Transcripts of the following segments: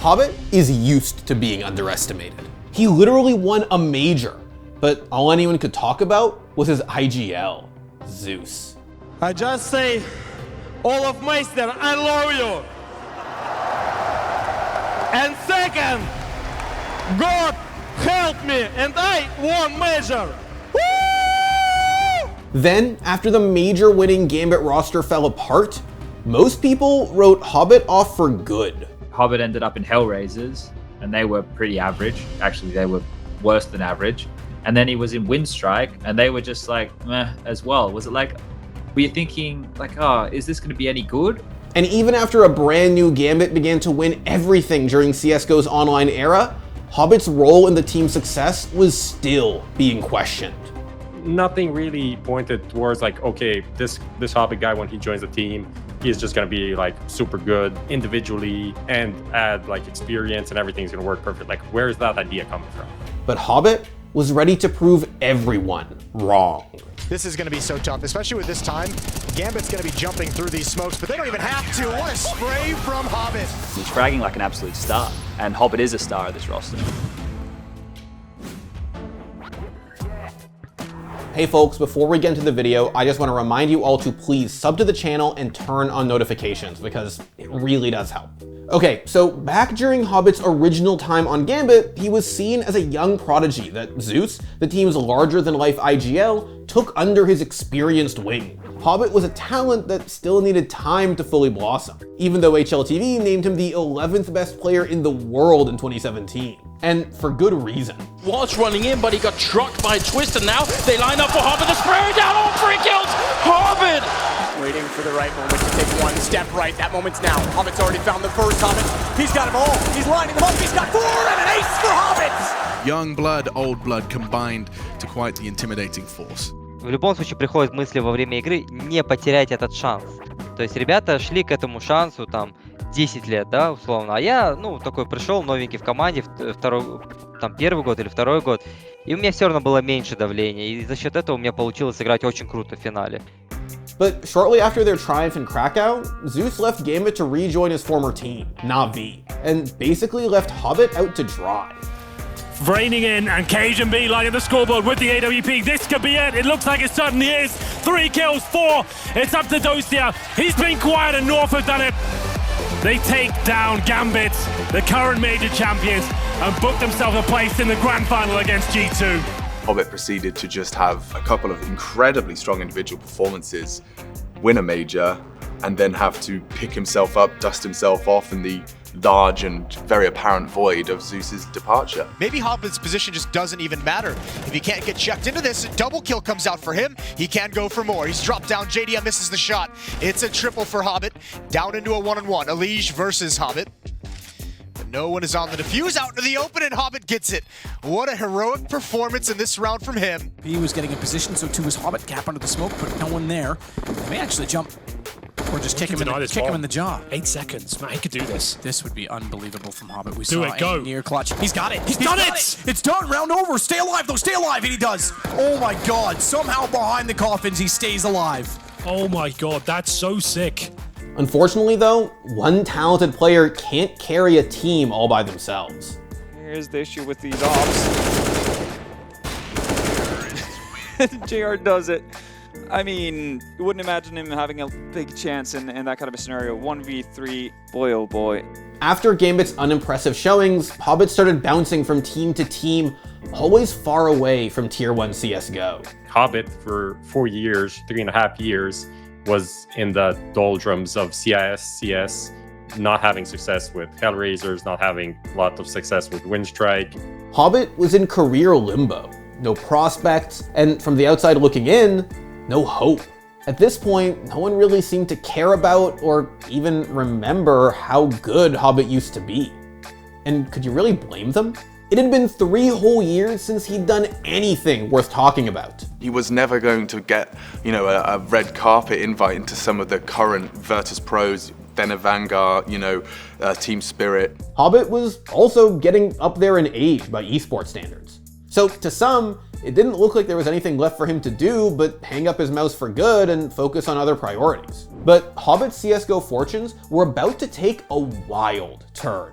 HObbit is used to being underestimated. He literally won a major, but all anyone could talk about was his IGL, Zeus. I just say, Olaf Meister, I love you. And second, God help me, and I won major. Woo! Then, after the Major-winning Gambit roster fell apart, most people wrote HObbit off for good. HObbit ended up in Hellraisers, and they were pretty average. Actually, they were worse than average. And then he was in Windstrike, and they were just like, meh, as well. Was it like, were you thinking, like, oh, is this going to be any good? And even after a brand new Gambit began to win everything during CSGO's online era, HObbit's role in the team's success was still being questioned. Nothing really pointed towards like, okay, this HObbit guy, when he joins the team, he's just gonna be like super good individually and add like experience and everything's gonna work perfect. Like, where is that idea coming from? But HObbit was ready to prove everyone wrong. This is going to be so tough, especially with this time. Gambit's going to be jumping through these smokes, but they don't even have to. What a spray from HObbit. He's fragging like an absolute star, and HObbit is a star of this roster. Hey folks, before we get into the video, I just want to remind you all to please sub to the channel and turn on notifications because it really does help. Okay, so back during HObbit's original time on Gambit, he was seen as a young prodigy that Zeus, the team's larger-than-life IGL, took under his experienced wing. HObbit was a talent that still needed time to fully blossom, even though HLTV named him the 11th best player in the world in 2017. And for good reason. Was running in, but he got trucked by Twist, and now they line up for HObbit to spray down all 3 kills! HObbit! Waiting for the right moment to take one step right. That moment's now. HObbit's already found the first HObbit. He's got them all. He's lining them up. He's got 4 and an ace for HObbit! Young blood, old blood combined to quite the intimidating force. В любом случае приходят мысли во время игры не потерять этот шанс. То есть ребята шли к этому шансу там 10 лет, да, условно. А я, такой пришел новенький в команде, первый год или второй год, и у меня все равно было меньше давления, и за счет этого у меня получилось сыграть очень круто в финале. But shortly after their triumph in Krakow, Zeus left Gambit to rejoin his former team, Na'Vi, and basically left HObbit out to dry. Raining in, and Cajun B lining the scoreboard with the AWP. This could be it. It looks like it certainly is. 3 kills, 4. It's up to Dosia. He's been quiet, and North have done it. They take down Gambit, the current major champions, and book themselves a place in the grand final against G2. HObbit proceeded to just have a couple of incredibly strong individual performances, win a major, and then have to pick himself up, dust himself off in the large and very apparent void of Zeus's departure. Maybe HObbit's position just doesn't even matter. If he can't get checked into this, a double kill comes out for him. He can go for more. He's dropped down. JDM misses the shot. It's a triple for HObbit. Down into a 1-on-1. Elige versus HObbit. But no one is on the defuse, out into the open, and HObbit gets it. What a heroic performance in this round from him. He was getting in position, so too was HObbit. Cap under the smoke, but no one there. They may actually jump. Or just kick him in the jaw. 8 seconds, man, he could do this. This would be unbelievable from HObbit. We Do saw it, go. a near clutch. He's got it. He's done it. It's done. Round over. Stay alive, though. Stay alive. And he does. Oh, my God. Somehow behind the coffins, he stays alive. Oh, my God. That's so sick. Unfortunately, though, one talented player can't carry a team all by themselves. Here's the issue with these ops. JR does it. I mean, you wouldn't imagine him having a big chance in that kind of a scenario. 1v3, boy oh boy. After Gambit's unimpressive showings, HObbit started bouncing from team to team, always far away from Tier 1 CSGO. HObbit for 4 years, 3.5 years, was in the doldrums of CS, not having success with Hellraisers, not having a lot of success with Windstrike. HObbit was in career limbo. No prospects, and from the outside looking in, no hope. At this point, no one really seemed to care about or even remember how good HObbit used to be. And could you really blame them? It had been 3 whole years since he'd done anything worth talking about. He was never going to get, a red carpet invite into some of the current Virtus pros, then a Vanguard, Team Spirit. HObbit was also getting up there in age by esports standards. So to some, it didn't look like there was anything left for him to do but hang up his mouse for good and focus on other priorities. But HObbit's CSGO fortunes were about to take a wild turn.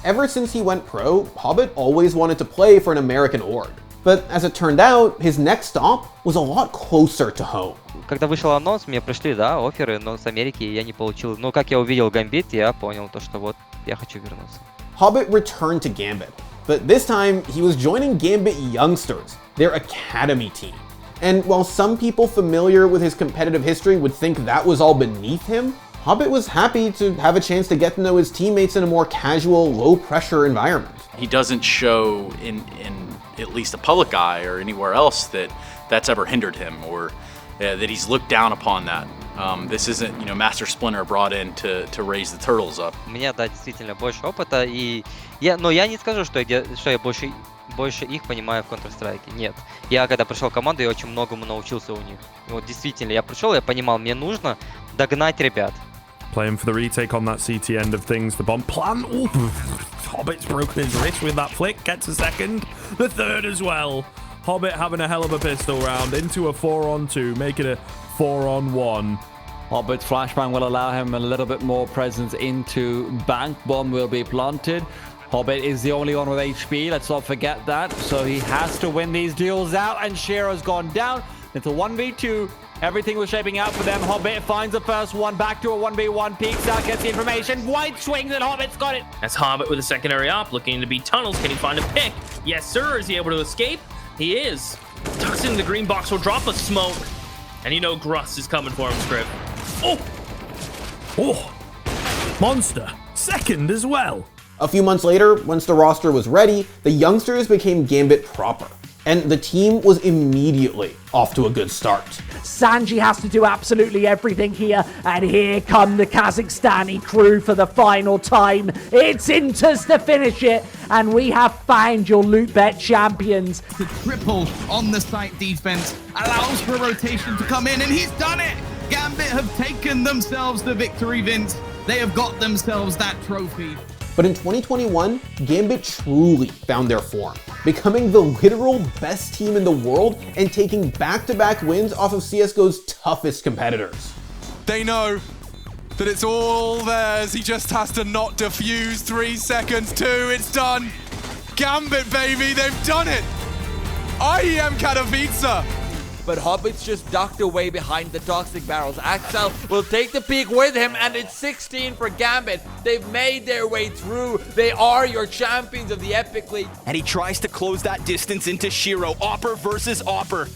Ever since he went pro, HObbit always wanted to play for an American org. But as it turned out, his next stop was a lot closer to home. Когда вышел анонс, мне пришли, да, офферы, но с Америки я не получил. Но как я увидел Gambit, я понял то, что вот я хочу вернуться. HObbit returned to Gambit, but this time he was joining Gambit Youngsters, their academy team. And while some people familiar with his competitive history would think that was all beneath him, HObbit was happy to have a chance to get to know his teammates in a more casual, low-pressure environment. He doesn't show in at least a public eye or anywhere else that that's ever hindered him or that he's looked down upon that. This isn't, you know, Master Splinter brought in to raise the turtles up. У меня, да, действительно больше опыта, и но я не скажу, что я больше их понимаю в Counter-Strike. Нет. Я когда пришел в команду, я очень многому научился у них. И вот действительно, я пришел, я понимал, мне нужно догнать ребят. Playing for the retake on that CT end of things. The bomb plant. Ooh, HObbit's broken his wrist with that flick. Gets a second. The third as well. HObbit having a hell of a pistol round into a 4-on-2, make it a 4-on-1. HObbit's flashbang will allow him a little bit more presence into bank. Bomb will be planted. HObbit is the only one with HP, let's not forget that. So he has to win these duels out, and Shiro's gone down. It's a 1v2. Everything was shaping out for them. HObbit finds the first one, back to a 1v1, peeks out, gets the information. White swings, and HObbit's got it. That's HObbit with a secondary op, looking to beat tunnels. Can he find a pick? Yes, sir. Is he able to escape? He is. Tucks into the green box, will drop a smoke. And you know Gruss is coming for him, Scriv. Oh! Monster. Second as well. A few months later, once the roster was ready, the Youngsters became Gambit proper. And the team was immediately off to a good start. Sanji has to do absolutely everything here, and here come the Kazakhstani crew for the final time. It's Inters to finish it, and we have found your loot bet champions. The triple on the site defense allows for a rotation to come in, and he's done it! Gambit have taken themselves the victory, Vince. They have got themselves that trophy. But in 2021, Gambit truly found their form, becoming the literal best team in the world and taking back-to-back wins off of CSGO's toughest competitors. They know that it's all theirs. He just has to not defuse. 3 seconds, 2, it's done. Gambit, baby, they've done it. IEM Katowice. But HObbit's just ducked away behind the toxic barrels. Axel will take the peak with him, and it's 16 for Gambit. They've made their way through. They are your champions of the Epic League. And he tries to close that distance into Shiro. Opper versus Opper.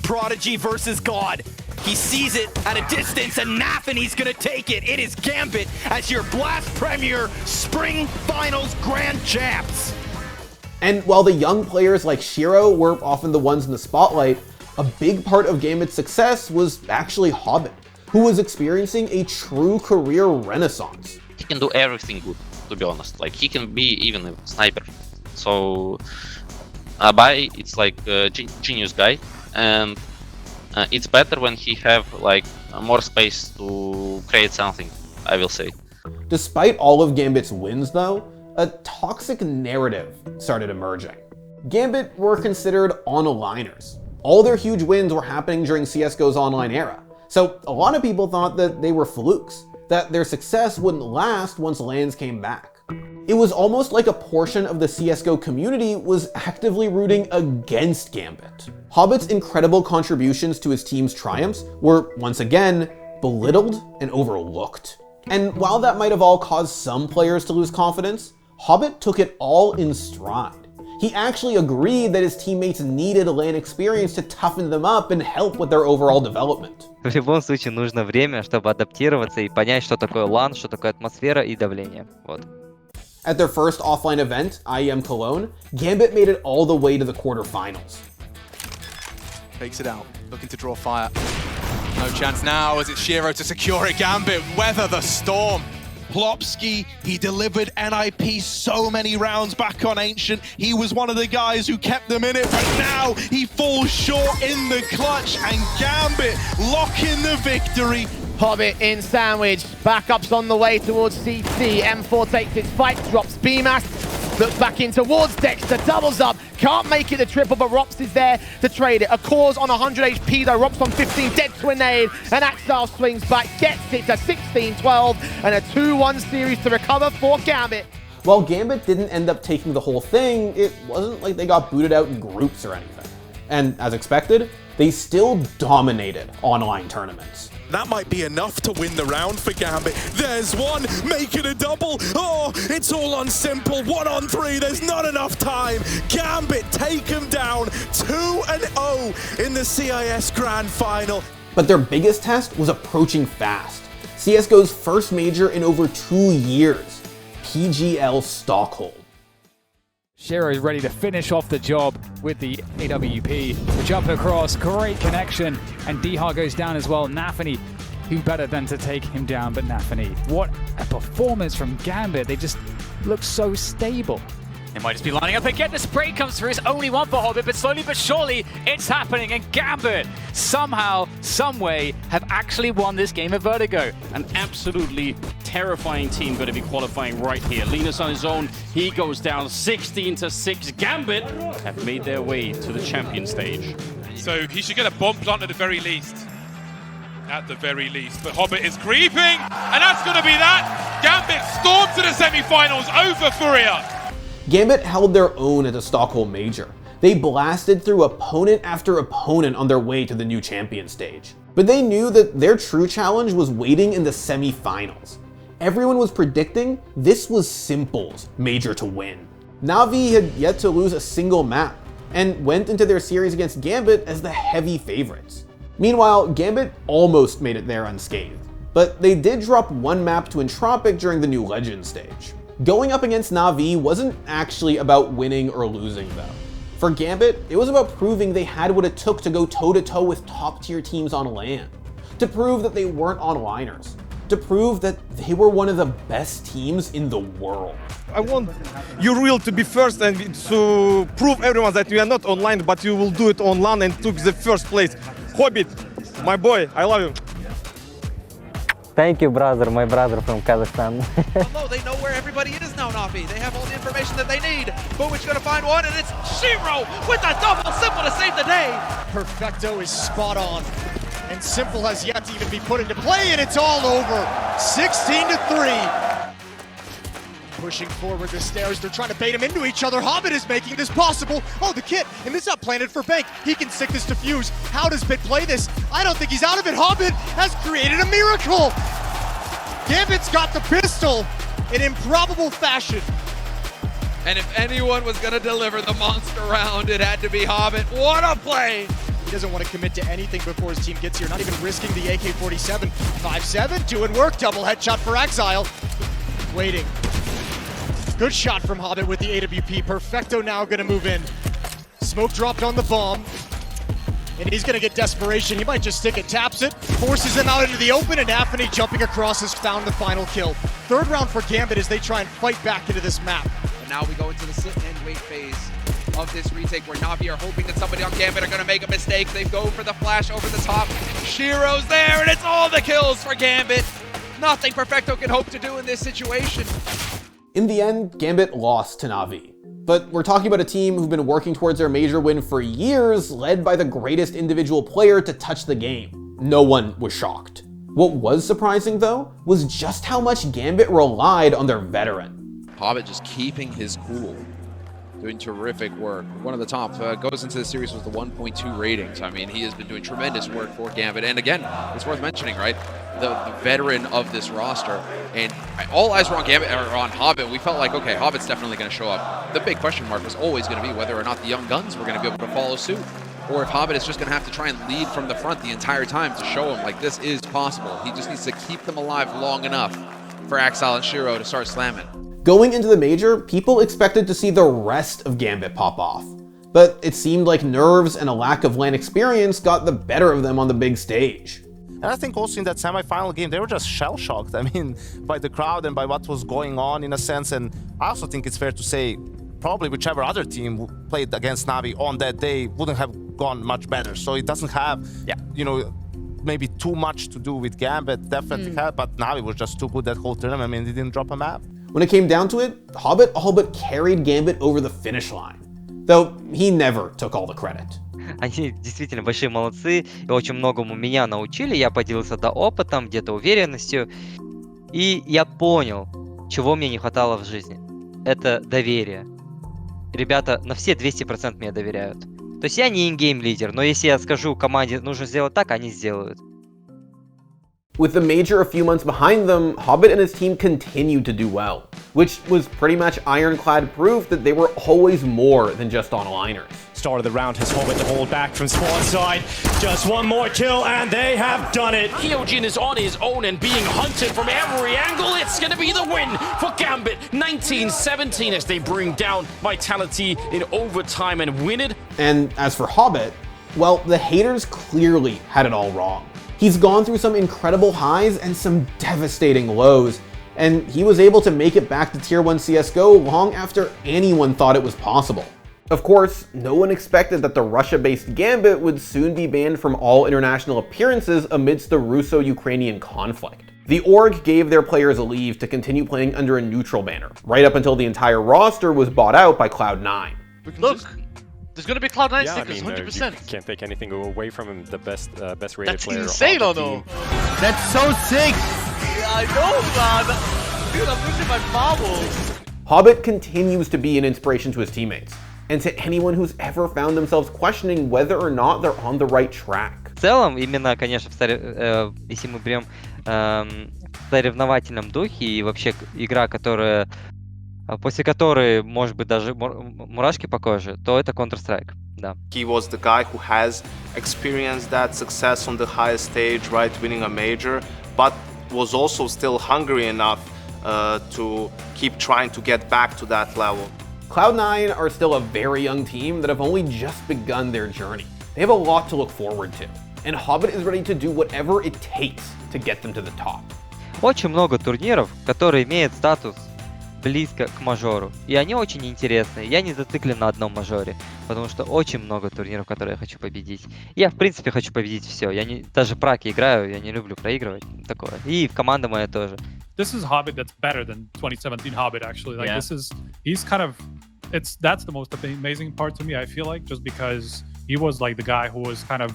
Prodigy versus God. He sees it at a distance, and Nathany's gonna take it. It is Gambit as your Blast Premier Spring Finals Grand Champs. And while the young players like Shiro were often the ones in the spotlight, a big part of Gambit's success was actually HObbit, who was experiencing a true career renaissance. He can do everything good, to be honest. Like, he can be even a sniper. So, Abai, it's like a genius guy, and it's better when he have like more space to create something, I will say. Despite all of Gambit's wins though, a toxic narrative started emerging. Gambit were considered on-aligners. All their huge wins were happening during CSGO's online era. So a lot of people thought that they were flukes, that their success wouldn't last once LANs came back. It was almost like a portion of the CSGO community was actively rooting against Gambit. HObbit's incredible contributions to his team's triumphs were once again belittled and overlooked. And while that might have all caused some players to lose confidence, HObbit took it all in stride. He actually agreed that his teammates needed LAN experience to toughen them up and help with their overall development. В любом случае нужно время, чтобы адаптироваться и понять, что такое LAN, что такое атмосфера и давление. Вот. At their first offline event, IEM Cologne, Gambit made it all the way to the quarterfinals. Takes it out, looking to draw fire. No chance now as it's Shiro to secure it. Gambit weather the storm. Plopsky, he delivered NIP so many rounds back on Ancient. He was one of the guys who kept them in it, but now he falls short in the clutch, and Gambit locking the victory. HObbit in sandwich, backups on the way towards CT. M4 takes its fight, drops BMAS, looks back in towards Dexter, doubles up, can't make it the triple, but Rops is there to trade it. A cause on 100 HP though, Rops on 15, dead to a nade, and Axel swings back, gets it to 16-12, and a 2-1 series to recover for Gambit. While Gambit didn't end up taking the whole thing, it wasn't like they got booted out in groups or anything. And as expected, they still dominated online tournaments. That might be enough to win the round for Gambit. There's one, make it a double. Oh, it's all on simple. 1 on 3, there's not enough time. Gambit take him down 2-0 in the CIS Grand Final. But their biggest test was approaching fast. CSGO's first major in over 2 years, PGL Stockholm. Shiro is ready to finish off the job with the AWP. The jump across, great connection, and Dihar goes down as well. Nafany, who better than to take him down but Nafany. What a performance from Gambit. They just look so stable. They might just be lining up again. The spray comes through. It's only one for HObbit, but slowly but surely it's happening. And Gambit, somehow, someway, have actually won this game of Vertigo. An absolutely terrifying team going to be qualifying right here. Alina's on his own. He goes down 16-6. Gambit have made their way to the champion stage. So he should get a bomb plant at the very least. At the very least. But HObbit is creeping, and that's going to be that. Gambit stormed to the semi-finals over Furia. Gambit held their own at the Stockholm Major. They blasted through opponent after opponent on their way to the new champion stage. But they knew that their true challenge was waiting in the semi-finals. Everyone was predicting this was Simple's major to win. Na'Vi had yet to lose a single map, and went into their series against Gambit as the heavy favorites. Meanwhile, Gambit almost made it there unscathed, but they did drop one map to Entropic during the new Legends stage. Going up against Na'Vi wasn't actually about winning or losing though. For Gambit, it was about proving they had what it took to go toe-to-toe with top-tier teams on LAN, to prove that they weren't onliners, to prove that they were one of the best teams in the world. I want your real to be first and to prove everyone that we are not online, but you will do it online and took the first place. HObbit, my boy, I love you. Thank you, brother, my brother from Kazakhstan. Although they know where everybody is now, Na'Vi. They have all the information that they need. Boomich gonna find one, and it's Shiro with a double Simple to save the day. Perfecto is spot on. And Simple has yet to even be put into play, and it's all over. 16-3. Pushing forward the stairs, they're trying to bait him into each other. HObbit is making this possible. Oh, the kit, and this up planted for Bank. He can stick this defuse. How does Bit play this? I don't think he's out of it. HObbit has created a miracle. Gambit's got the pistol in improbable fashion. And if anyone was gonna deliver the monster round, it had to be HObbit. What a play! He doesn't want to commit to anything before his team gets here, not even risking the AK-47. 5-7, doing work, double headshot for Exile. Waiting. Good shot from HObbit with the AWP. Perfecto now gonna move in. Smoke dropped on the bomb. And he's gonna get desperation. He might just stick it, taps it, forces him out into the open, and Nafany jumping across has found the final kill. Third round for Gambit as they try and fight back into this map. And now we go into the sit and wait phase of this retake where Na'Vi are hoping that somebody on Gambit are gonna make a mistake. They go for the flash over the top. Shiro's there, and it's all the kills for Gambit. Nothing Perfecto can hope to do in this situation. In the end, Gambit lost to Na'Vi. But we're talking about a team who've been working towards their major win for years, led by the greatest individual player to touch the game. No one was shocked. What was surprising though, was just how much Gambit relied on their veteran. HObbit just keeping his cool, doing terrific work. One of the top, goes into the series with the 1.2 ratings. I mean, he has been doing tremendous work for Gambit. And again, it's worth mentioning, right? The veteran of this roster. And all eyes were on Gambit, or on HObbit. We felt like, okay, HObbit's definitely going to show up. The big question mark was always going to be whether or not the young guns were going to be able to follow suit, or if HObbit is just going to have to try and lead from the front the entire time to show him, like, this is possible. He just needs to keep them alive long enough for Axel and Shiro to start slamming. Going into the major, people expected to see the rest of Gambit pop off. But it seemed like nerves and a lack of LAN experience got the better of them on the big stage. And I think also in that semi-final game, they were just shell-shocked, I mean, by the crowd and by what was going on in a sense. And I also think it's fair to say, probably whichever other team played against Na'Vi on that day wouldn't have gone much better. So it doesn't have, you know, maybe too much to do with Gambit, definitely had, but Na'Vi was just too good that whole tournament. I mean, they didn't drop a map. When it came down to it, HObbit all but carried Gambit over the finish line. Though he never took all the credit. Они действительно большие молодцы и очень многому меня научили. Я поделился опытом, где-то уверенностью. И я понял, чего мне не хватало в жизни. это доверие. Ребята на все 200% мне доверяют. То есть я не ингейм лидер, но если я скажу команде нужно сделать так, они сделают. With the Major a few months behind them, HObbit and his team continued to do well, which was pretty much ironclad proof that they were always more than just on-liners. Start of the round has HObbit to hold back from spawn side. Just one more kill and they have done it. Hyojin is on his own and being hunted from every angle. It's going to be the win for Gambit. 19-17 as they bring down Vitality in overtime and win it. And as for HObbit, well, the haters clearly had it all wrong. He's gone through some incredible highs and some devastating lows, and he was able to make it back to Tier 1 CSGO long after anyone thought it was possible. Of course, no one expected that the Russia-based Gambit would soon be banned from all international appearances amidst the Russo-Ukrainian conflict. The org gave their players a leave to continue playing under a neutral banner, right up until the entire roster was bought out by Cloud9. Look! There's gonna be Cloud9 stickers, 100%. You can't take anything away from him. The best rated That's player. That's insane, on the though. team. That's so sick. I know, man. Dude, I'm losing my marbles. HObbit continues to be an inspiration to his teammates, and to anyone who's ever found themselves questioning whether or not they're on the right track. В целом, именно, конечно, если мы берем в соревновательном духе и вообще игра, которая после которой, может быть, даже мурашки по коже, то это Counter-Strike, да. He was the guy who has experienced that success on the highest stage, right, winning a major, but was also still hungry enough to keep trying to get back to that level. Cloud9 are still a very young team that have only just begun their journey. They have a lot to look forward to, and HObbit is ready to do whatever it takes to get them to the top. Очень много турниров, которые имеют статус близко к мажору. И они очень интересные. Я не зациклен на одном мажоре, потому что очень много турниров, которые я хочу победить. Я, в принципе, хочу победить все. Я не, даже праки играю, я не люблю проигрывать. Такое. И команда моя тоже. This is HObbit that's better than 2017 HObbit, actually. Like, he's kind of, that's the most amazing part to me, I feel like, just because he was like the guy who was kind of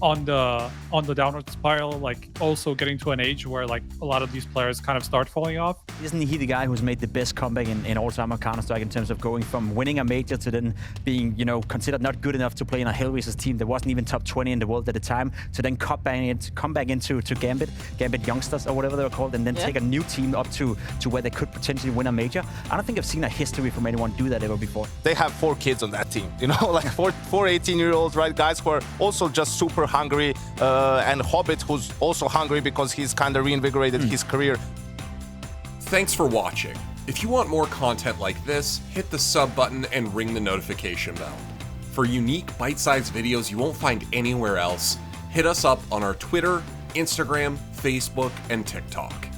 on the downward spiral, like also getting to an age where like a lot of these players kind of start falling off. Isn't he the guy who's made the best comeback in all time of Counter-Strike in terms of going from winning a major to then being, you know, considered not good enough to play in a Hellraisers team that wasn't even top 20 in the world at the time, to then come back into Gambit Youngsters or whatever they were called, and then take a new team up to where they could potentially win a major. I don't think I've seen a history from anyone do that ever before. They have 4 kids on that team, you know, like four 18-year-olds, right, guys who are also just super hungry, and HObbit, who's also hungry because he's kind of reinvigorated his career. Thanks for watching. If you want more content like this, hit the sub button and ring the notification bell. For unique, bite-sized videos you won't find anywhere else, hit us up on our Twitter, Instagram, Facebook, and TikTok.